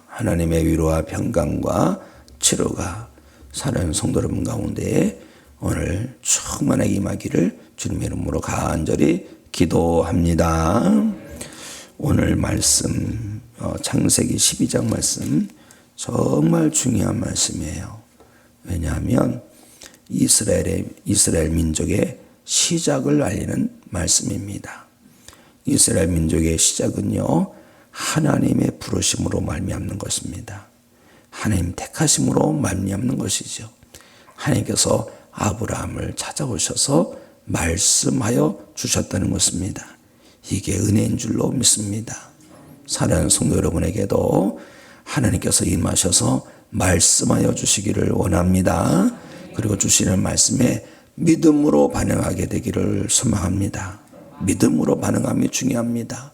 하나님의 위로와 평강과 치료가 사는 성도 여러분 가운데 오늘 충만하게 임하기를 주님의 이름으로 간절히 기도합니다. 오늘 말씀 창세기 12장 말씀 정말 중요한 말씀이에요. 왜냐하면 이스라엘 민족의 시작을 알리는 말씀입니다. 이스라엘 민족의 시작은요, 하나님의 부르심으로 말미암는 것입니다. 하나님 택하심으로 말미암는 것이죠. 하나님께서 아브라함을 찾아오셔서 말씀하여 주셨다는 것입니다. 이게 은혜인 줄로 믿습니다. 사랑하는 성도 여러분에게도 하나님께서 임하셔서 말씀하여 주시기를 원합니다. 그리고 주시는 말씀에 믿음으로 반응하게 되기를 소망합니다. 믿음으로 반응함이 중요합니다.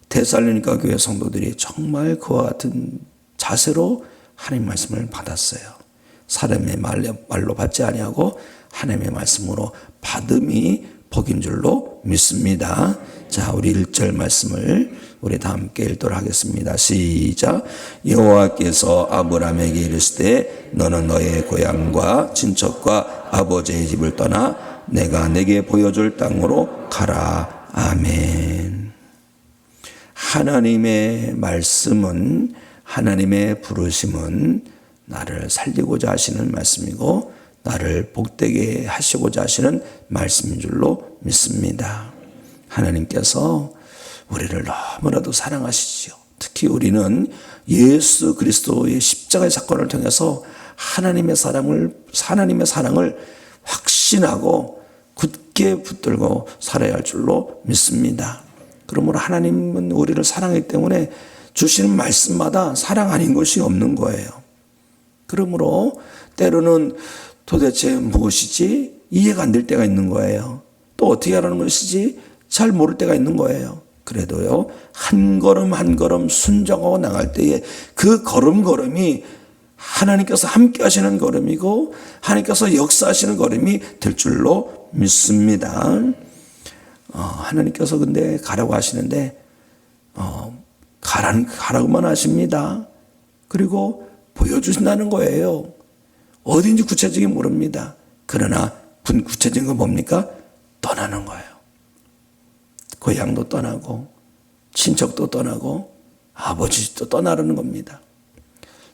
데살로니가 교회 성도들이 정말 그와 같은 자세로 하나님 말씀을 받았어요. 사람의 말로 받지 아니하고 하나님의 말씀으로 받음이 복인 줄로 믿습니다. 자, 우리 1절 말씀을 우리 다 함께 읽도록 하겠습니다. 시작. 여호와께서 아브라함에게 이르시되 너는 너의 고향과 친척과 아버지의 집을 떠나 내가 내게 보여줄 땅으로 가라. 아멘. 하나님의 말씀은, 하나님의 부르심은 나를 살리고자 하시는 말씀이고 나를 복되게 하시고자 하시는 말씀인 줄로 믿습니다. 하나님께서 우리를 너무나도 사랑하시지요. 특히 우리는 예수 그리스도의 십자가의 사건을 통해서 하나님의 사랑을 확신하고 굳게 붙들고 살아야 할 줄로 믿습니다. 그러므로 하나님은 우리를 사랑하기 때문에 주시는 말씀마다 사랑 아닌 것이 없는 거예요. 그러므로 때로는 도대체 무엇이지? 이해가 안 될 때가 있는 거예요. 또 어떻게 하라는 것이지? 잘 모를 때가 있는 거예요. 그래도요, 한 걸음 한 걸음 순종하고 나갈 때에 그 걸음걸음이 하나님께서 함께 하시는 걸음이고 하나님께서 역사하시는 걸음이 될 줄로 믿습니다. 하나님께서 근데 가라고 하시는데 가라고만 하십니다. 그리고 보여주신다는 거예요. 어딘지 구체적인 모릅니다. 그러나 구체적인 건 뭡니까? 떠나는 거예요. 고향도 떠나고 친척도 떠나고 아버지 집도 떠나라는 겁니다.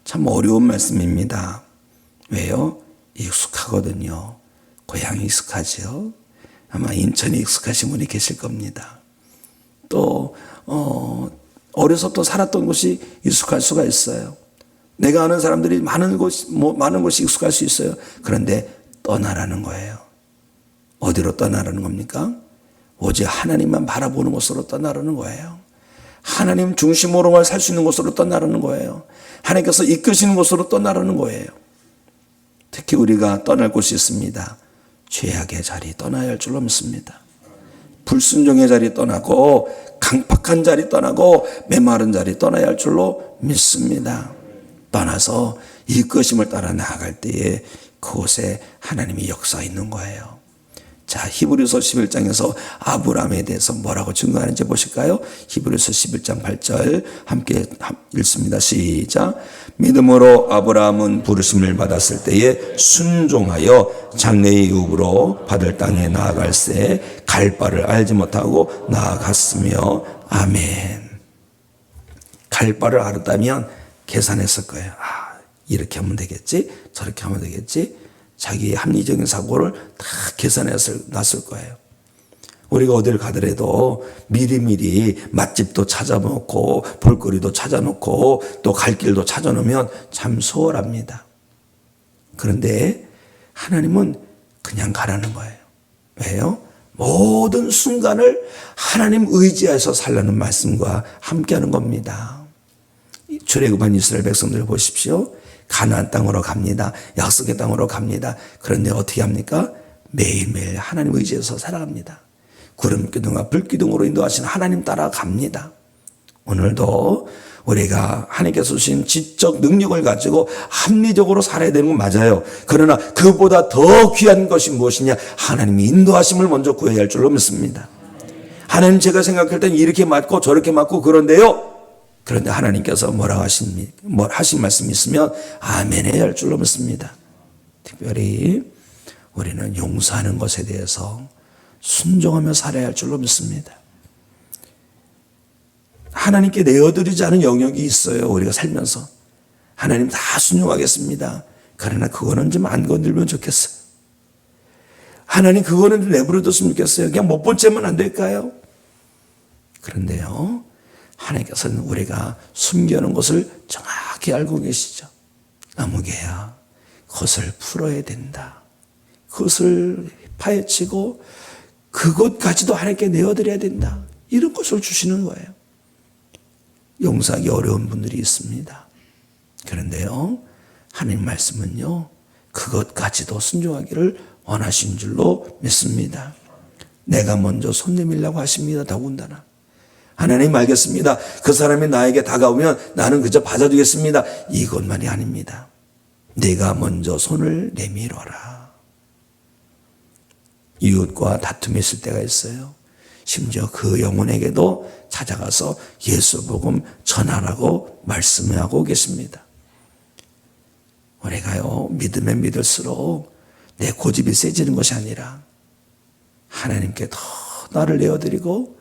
참 어려운 말씀입니다. 왜요? 익숙하거든요. 고향이 익숙하죠. 아마 인천이 익숙하신 분이 계실 겁니다. 또 어려서 또 살았던 곳이 익숙할 수가 있어요. 내가 아는 사람들이 많은 곳이 익숙할 수 있어요. 그런데 떠나라는 거예요. 어디로 떠나라는 겁니까? 오직 하나님만 바라보는 곳으로 떠나라는 거예요. 하나님 중심으로만 살 수 있는 곳으로 떠나라는 거예요. 하나님께서 이끄시는 곳으로 떠나라는 거예요. 특히 우리가 떠날 곳이 있습니다. 죄악의 자리 떠나야 할 줄로 믿습니다. 불순종의 자리 떠나고 강팍한 자리 떠나고 메마른 자리 떠나야 할 줄로 믿습니다. 떠나서 이끄심을 따라 나아갈 때에 그곳에 하나님이 역사 있는 거예요. 자, 히브리서 11장에서 아브라함에 대해서 뭐라고 증거하는지 보실까요? 히브리서 11장 8절 함께 읽습니다. 시작. 믿음으로 아브라함은 부르심을 받았을 때에 순종하여 장래의 유업으로 받을 땅에 나아갈새 갈 바를 알지 못하고 나아갔으며 아멘. 갈 바를 알았다면 계산했을 거예요. 이렇게 하면 되겠지, 저렇게 하면 되겠지. 자기의 합리적인 사고를 다 계산해서 놨을 거예요. 우리가 어딜 가더라도 미리미리 맛집도 찾아놓고 볼거리도 찾아놓고 또 갈 길도 찾아놓으면 참 수월합니다. 그런데 하나님은 그냥 가라는 거예요. 왜요? 모든 순간을 하나님 의지해서 살라는 말씀과 함께하는 겁니다. 출애굽한 이스라엘 백성들을 보십시오. 가나안 땅으로 갑니다. 약속의 땅으로 갑니다. 그런데 어떻게 합니까? 매일매일 하나님 의지해서 살아갑니다. 구름기둥과 불기둥으로 인도하신 하나님 따라갑니다. 오늘도 우리가 하나님께서 주신 지적 능력을 가지고 합리적으로 살아야 되는 건 맞아요. 그러나 그보다 더 귀한 것이 무엇이냐? 하나님이 인도하심을 먼저 구해야 할 줄로 믿습니다. 하나님, 제가 생각할 땐 이렇게 맞고 저렇게 맞고 그런데요, 그런데 하나님께서 뭐 하신 말씀이 있으면 아멘 해야 할 줄로 믿습니다. 특별히 우리는 용서하는 것에 대해서 순종하며 살아야 할 줄로 믿습니다. 하나님께 내어드리지 않은 영역이 있어요. 우리가 살면서. 하나님 다 순종하겠습니다. 그러나 그거는 좀 안 건들면 좋겠어요. 하나님 그거는 좀 내버려뒀으면 좋겠어요. 그냥 못 본 채면 안 될까요? 그런데요, 하나님께서는 우리가 숨겨놓은 것을 정확히 알고 계시죠. 아무개야, 그것을 풀어야 된다. 그것을 파헤치고 그것까지도 하나님께 내어드려야 된다. 이런 것을 주시는 거예요. 용서하기 어려운 분들이 있습니다. 그런데요, 하나님 말씀은요, 그것까지도 순종하기를 원하신 줄로 믿습니다. 내가 먼저 손 내밀라고 하십니다. 더군다나 하나님 알겠습니다. 그 사람이 나에게 다가오면 나는 그저 받아주겠습니다. 이것만이 아닙니다. 내가 먼저 손을 내밀어라. 이웃과 다툼이 있을 때가 있어요. 심지어 그 영혼에게도 찾아가서 예수 복음 전하라고 말씀하고 계십니다. 우리가요, 믿으면 믿을수록 내 고집이 세지는 것이 아니라 하나님께 더 나를 내어드리고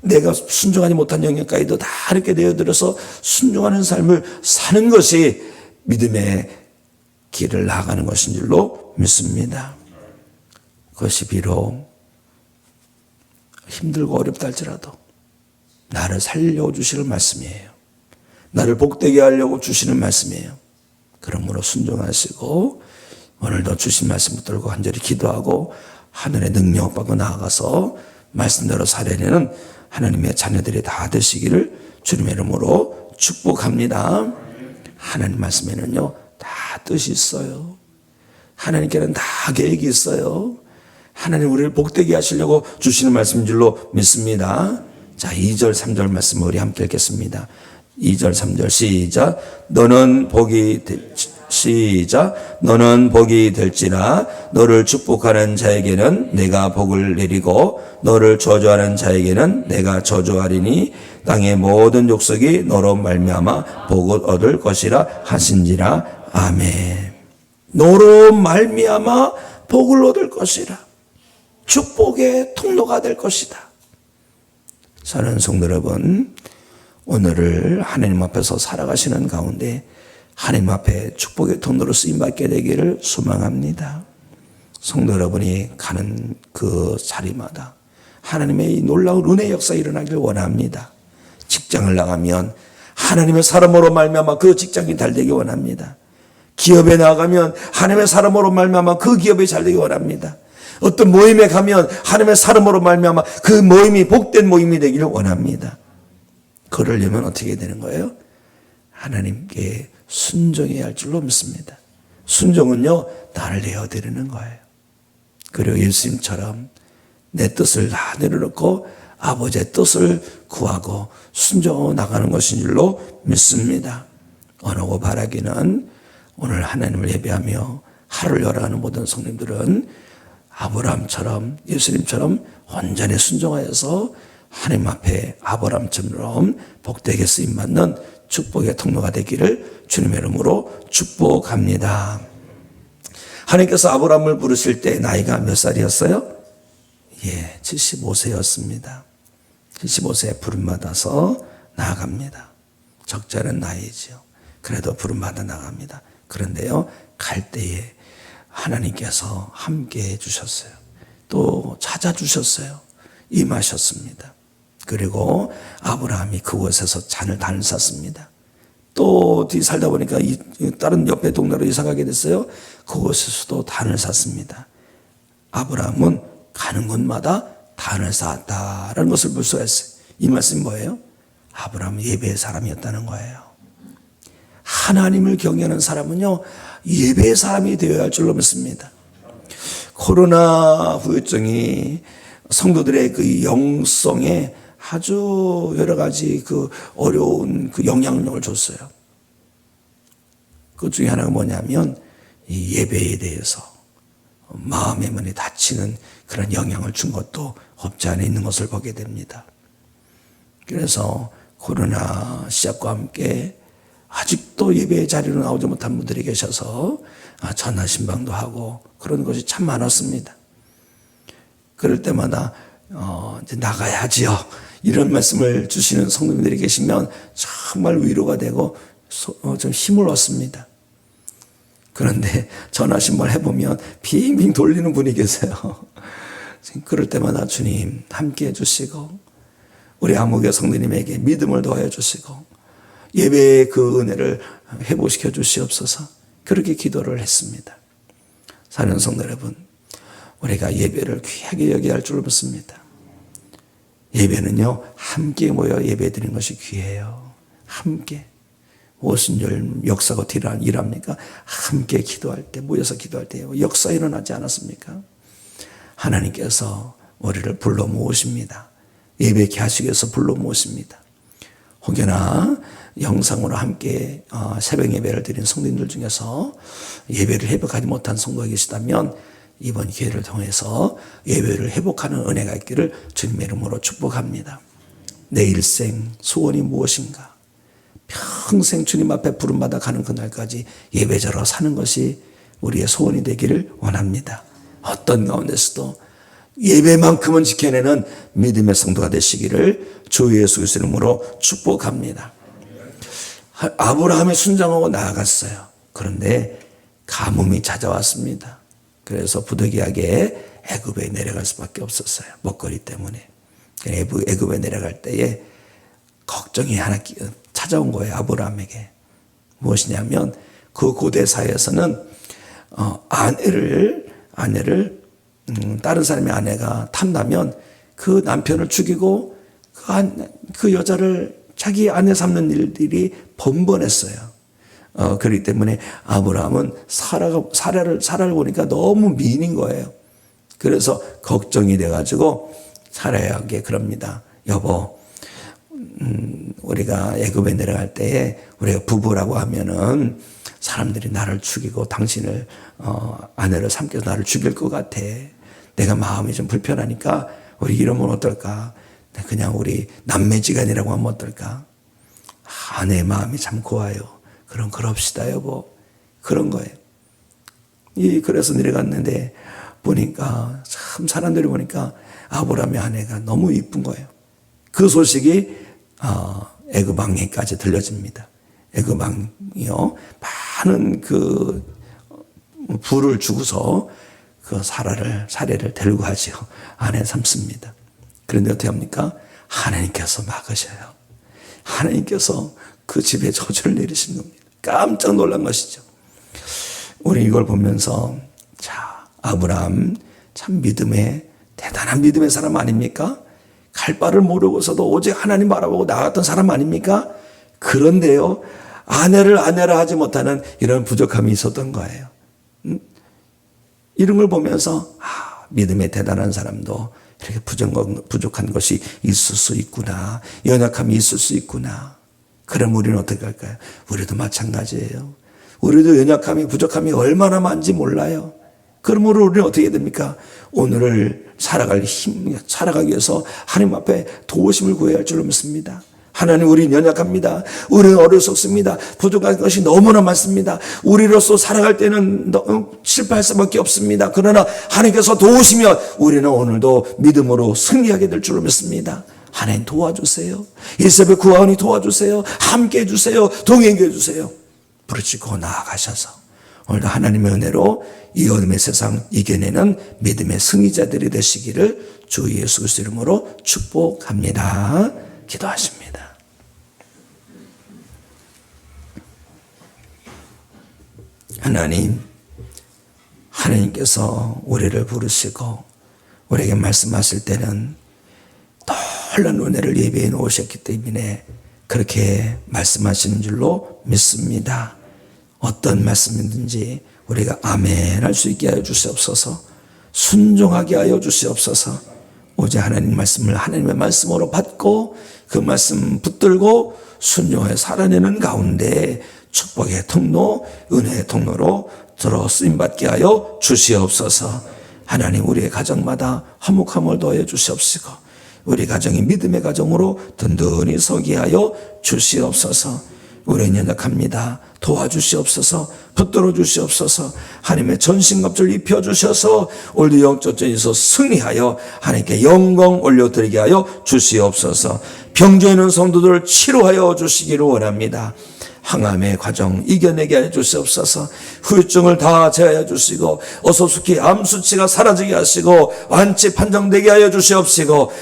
내가 순종하지 못한 영역까지도 다 이렇게 내어드려서 순종하는 삶을 사는 것이 믿음의 길을 나아가는 것인 줄로 믿습니다. 그것이 비록 힘들고 어렵다 할지라도 나를 살려고 주시는 말씀이에요. 나를 복되게 하려고 주시는 말씀이에요. 그러므로 순종하시고 오늘도 주신 말씀 붙들고 간절히 기도하고 하늘의 능력 받고 나아가서 말씀대로 살아내는 하나님의 자녀들이 다 되시기를 주님의 이름으로 축복합니다. 하나님 말씀에는요, 다 뜻이 있어요. 하나님께는 다 계획이 있어요. 하나님 우리를 복되게 하시려고 주시는 말씀인 줄로 믿습니다. 자, 2절 3절 말씀 우리 함께 읽겠습니다. 2절 3절 시작. 너는 복이 될지라 너를 축복하는 자에게는 내가 복을 내리고 너를 저주하는 자에게는 내가 저주하리니 땅의 모든 족속이 너로 말미암아 복을 얻을 것이라 하신지라. 아멘. 너로 말미암아 복을 얻을 것이라. 축복의 통로가 될 것이다. 사랑하는 성도 여러분, 오늘을 하나님 앞에서 살아가시는 가운데 하나님 앞에 축복의 통로로 쓰임받게 되기를 소망합니다. 성도 여러분이 가는 그 자리마다 하나님의 이 놀라운 은혜의 역사 일어나기를 원합니다. 직장을 나가면 하나님의 사람으로 말미암아 그 직장이 잘 되기 원합니다. 기업에 나가면 하나님의 사람으로 말미암아 그 기업이 잘 되기 원합니다. 어떤 모임에 가면 하나님의 사람으로 말미암아 그 모임이 복된 모임이 되기를 원합니다. 그러려면 어떻게 되는 거예요? 하나님께 순종해야 할 줄로 믿습니다. 순종은요, 나를 내어드리는 거예요. 그리고 예수님처럼 내 뜻을 다 내려놓고 아버지의 뜻을 구하고 순종하고 나가는 것인 줄로 믿습니다. 원하고 바라기는 오늘 하나님을 예배하며 하루를 열어가는 모든 성님들은 아브라함처럼 예수님처럼 온전히 순종하여서 하나님 앞에 아브라함처럼 복되게 쓰임받는 축복의 통로가 되기를 주님의 이름으로 축복합니다. 하나님께서 아브라함을 부르실 때 나이가 몇 살이었어요? 75세였습니다. 75세에 부름받아서 나아갑니다. 적절한 나이죠. 그래도 부름받아 나갑니다. 그런데요, 갈 때에 하나님께서 함께 해주셨어요. 또 찾아주셨어요. 임하셨습니다. 그리고 아브라함이 그곳에서 단을 샀습니다. 또 뒤 살다 보니까 다른 옆에 동네로 이사 가게 됐어요. 그곳에서도 단을 샀습니다. 아브라함은 가는 곳마다 단을 쌓았다라는 것을 볼 수가 있어요. 이 말씀이 뭐예요? 아브라함은 예배의 사람이었다는 거예요. 하나님을 경외하는 사람은요, 예배의 사람이 되어야 할 줄로 믿습니다. 코로나 후유증이 성도들의 그 영성에 아주 여러 가지 그 어려운 그 영향력을 줬어요. 그 중에 하나가 뭐냐면 이 예배에 대해서 마음에 많이 다치는 그런 영향을 준 것도 없지 않아 있는 것을 보게 됩니다. 그래서 코로나 시작과 함께 아직도 예배 자리로 나오지 못한 분들이 계셔서 전화 신방도 하고 그런 것이 참 많았습니다. 그럴 때마다 이제 나가야지요, 이런 말씀을 주시는 성도님들이 계시면 정말 위로가 되고 좀 힘을 얻습니다. 그런데 전화 신방을 해보면 빙빙 돌리는 분이 계세요. 그럴 때마다 주님 함께 해주시고 우리 아무개 성도님에게 믿음을 더하여 주시고 예배의 그 은혜를 회복시켜 주시옵소서, 그렇게 기도를 했습니다. 사는 성도 여러분, 우리가 예배를 귀하게 여겨야 할 줄 믿습니다. 예배는요, 함께 모여 예배 드리는 것이 귀해요. 함께. 무슨 역사가 일합니까? 함께 기도할 때, 모여서 기도할 때 역사 일어나지 않았습니까? 하나님께서 우리를 불러 모으십니다. 예배케 하시기 위해서 불러 모으십니다. 혹여나 영상으로 함께 새벽 예배를 드린 성도님들 중에서 예배를 회복하지 못한 성도가 계시다면 이번 기회를 통해서 예배를 회복하는 은혜가 있기를 주님의 이름으로 축복합니다. 내 일생 소원이 무엇인가? 평생 주님 앞에 부름받아 가는 그날까지 예배자로 사는 것이 우리의 소원이 되기를 원합니다. 어떤 가운데서도 예배만큼은 지켜내는 믿음의 성도가 되시기를 주 예수 그리스도의 이름으로 축복합니다. 아브라함이 순종하고 나아갔어요. 그런데 가뭄이 찾아왔습니다. 그래서 부득이하게 애굽에 내려갈 수밖에 없었어요. 먹거리 때문에. 애굽에 내려갈 때에 걱정이 하나 찾아온 거예요. 아브라함에게. 무엇이냐면 그 고대 사회에서는 아내를 다른 사람의 아내가 탐나면 그 남편을 죽이고 그 여자를 자기 아내 삼는 일들이 번번했어요. 그렇기 때문에 아브라함은 사라를 보니까 너무 미인인 거예요. 그래서 걱정이 돼가지고 사라에게 그럽니다. 여보, 우리가 애굽에 내려갈 때에 우리가 부부라고 하면은 사람들이 나를 죽이고 당신을 아내를 삼켜서 나를 죽일 것 같아. 내가 마음이 좀 불편하니까 우리 이러면 어떨까? 그냥 우리 남매지간이라고 하면 어떨까? 아내의 마음이 참 고와요. 그럼 그럽시다 여보. 그런 거예요. 그래서 내려갔는데 보니까 참 사람들이 보니까 아브라함의 아내가 너무 이쁜 거예요. 그 소식이 애굽 왕에까지 들려집니다. 애굽 왕이요, 많은 그 부를 주고서 그 사례를 데리고 가지요. 아내 삼습니다. 그런데 어떻게 합니까? 하나님께서 막으셔요. 하나님께서 그 집에 저주를 내리신 겁니다. 깜짝 놀란 것이죠. 우리 이걸 보면서 자, 아브라함 참 대단한 믿음의 사람 아닙니까? 갈 바를 모르고서도 오직 하나님 바라보고 나갔던 사람 아닙니까? 그런데요, 아내라 하지 못하는 이런 부족함이 있었던 거예요. 이런 걸 보면서 믿음의 대단한 사람도 이렇게 부족한 것이 있을 수 있구나. 연약함이 있을 수 있구나. 그럼 우리는 어떻게 할까요? 우리도 마찬가지예요. 우리도 연약함이 부족함이 얼마나 많은지 몰라요. 그러므로 우리는 어떻게 해야 됩니까? 오늘을 살아가기 위해서 하나님 앞에 도우심을 구해야 할 줄로 믿습니다. 하나님, 우리는 연약합니다. 우리는 어리석습니다. 부족한 것이 너무나 많습니다. 우리로서 살아갈 때는 실패할 수밖에 없습니다. 그러나 하나님께서 도우시면 우리는 오늘도 믿음으로 승리하게 될 줄로 믿습니다. 하나님 도와주세요. 이세벨 구하오니 도와주세요. 함께 해주세요. 동행해 주세요. 부르짖고 나아가셔서 오늘도 하나님의 은혜로 이 어둠의 세상 이겨내는 믿음의 승리자들이 되시기를 주 예수 그리스도 이름으로 축복합니다. 기도하십니다. 하나님께서 우리를 부르시고 우리에게 말씀하실 때는 놀라운 은혜를 예비해 놓으셨기 때문에 그렇게 말씀하시는 줄로 믿습니다. 어떤 말씀이든지 우리가 아멘 할 수 있게 하여 주시옵소서. 순종하게 하여 주시옵소서. 오직 하나님의 말씀으로 받고 그 말씀 붙들고 순종해 살아내는 가운데 축복의 통로, 은혜의 통로로 들어 쓰임받게 하여 주시옵소서. 하나님, 우리의 가정마다 화목함을 더해 주시옵시고 우리 가정이 믿음의 가정으로 든든히 서게 하여 주시옵소서. 우리는 연약합니다. 도와주시옵소서. 붙들어 주시옵소서. 하나님의 전신갑주를 입혀주셔서 오늘도 영적전에서 승리하여 하나님께 영광 올려드리게 하여 주시옵소서. 병주에 있는 성도들을 치료하여 주시기를 원합니다. 항암의 과정 이겨내게 하여 주시옵소서. 후유증을 다 제하여 주시고 어서숙히 암 수치가 사라지게 하시고 완치 판정되게 하여 주시옵시고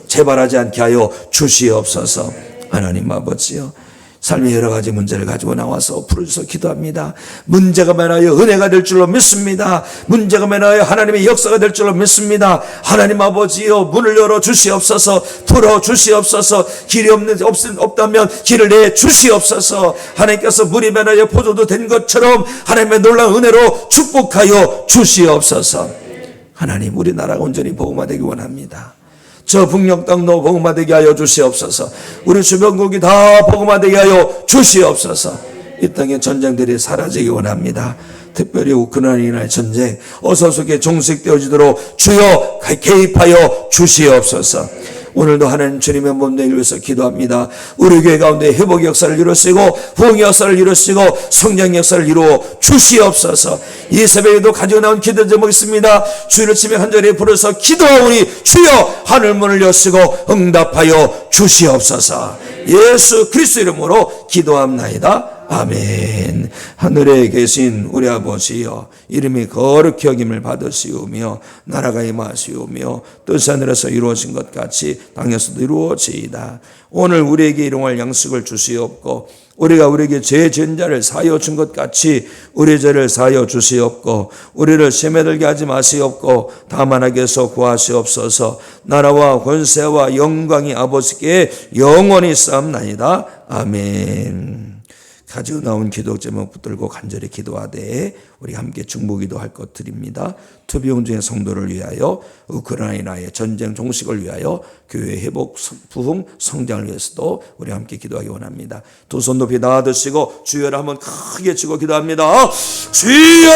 재발하지 않게 하여 주시옵소서. 하나님 아버지요, 삶의 여러 가지 문제를 가지고 나와서 부르셔서 기도합니다. 문제가 많아요 은혜가 될 줄로 믿습니다. 문제가 많아요 하나님의 역사가 될 줄로 믿습니다. 하나님 아버지요, 문을 열어 주시옵소서. 풀어 주시옵소서. 길이 없다면 길을 내 주시옵소서. 하나님께서 물이 많아요 포도도 된 것처럼 하나님의 놀라운 은혜로 축복하여 주시옵소서. 하나님, 우리나라가 온전히 복음화되기 원합니다. 저 북녘 땅도 복음화되게 하여 주시옵소서. 우리 주변국이 다 복음화되게 하여 주시옵소서. 이 땅의 전쟁들이 사라지기 원합니다. 특별히 우크라이나의 전쟁 어서속에 종식되어지도록 주여 개입하여 주시옵소서. 오늘도 하나님 주님의 몸되기 위해서 기도합니다. 우리 교회 가운데 회복 역사를 이루시고 부흥 역사를 이루시고 성장 역사를 이루어 주시옵소서. 이 새벽에도 가지고 나온 기도 제목이 있습니다. 주의를 치며 간절히 부르서 기도하오니 주여 하늘 문을 여시고 응답하여 주시옵소서. 예수 그리스도 이름으로 기도합나이다. 아멘. 하늘에 계신 우리 아버지여, 이름이 거룩히 여김을 받으시오며 나라가 임하시오며 뜻이 하늘에서 이루어진 것 같이 땅에서도 이루어지이다. 오늘 우리에게 일용할 양식을 주시옵고 우리가 우리에게 죄 지은 자를 사하여 준 것 같이 우리 죄를 사하여 주시옵고 우리를 시험에 들게 하지 마시옵고 다만 악에서 구하시옵소서. 나라와 권세와 영광이 아버지께 영원히 쌓옵나이다. 아멘. 가지고 나온 기도 제목 붙들고 간절히 기도하되 우리 함께 중보기도 할 것 드립니다. 투병중의 성도를 위하여, 우크라이나의 전쟁 종식을 위하여, 교회 회복 부흥 성장을 위해서도 우리 함께 기도하기 원합니다. 두 손 높이 나아드시고 주여를 한번 크게 치고 기도합니다. 주여!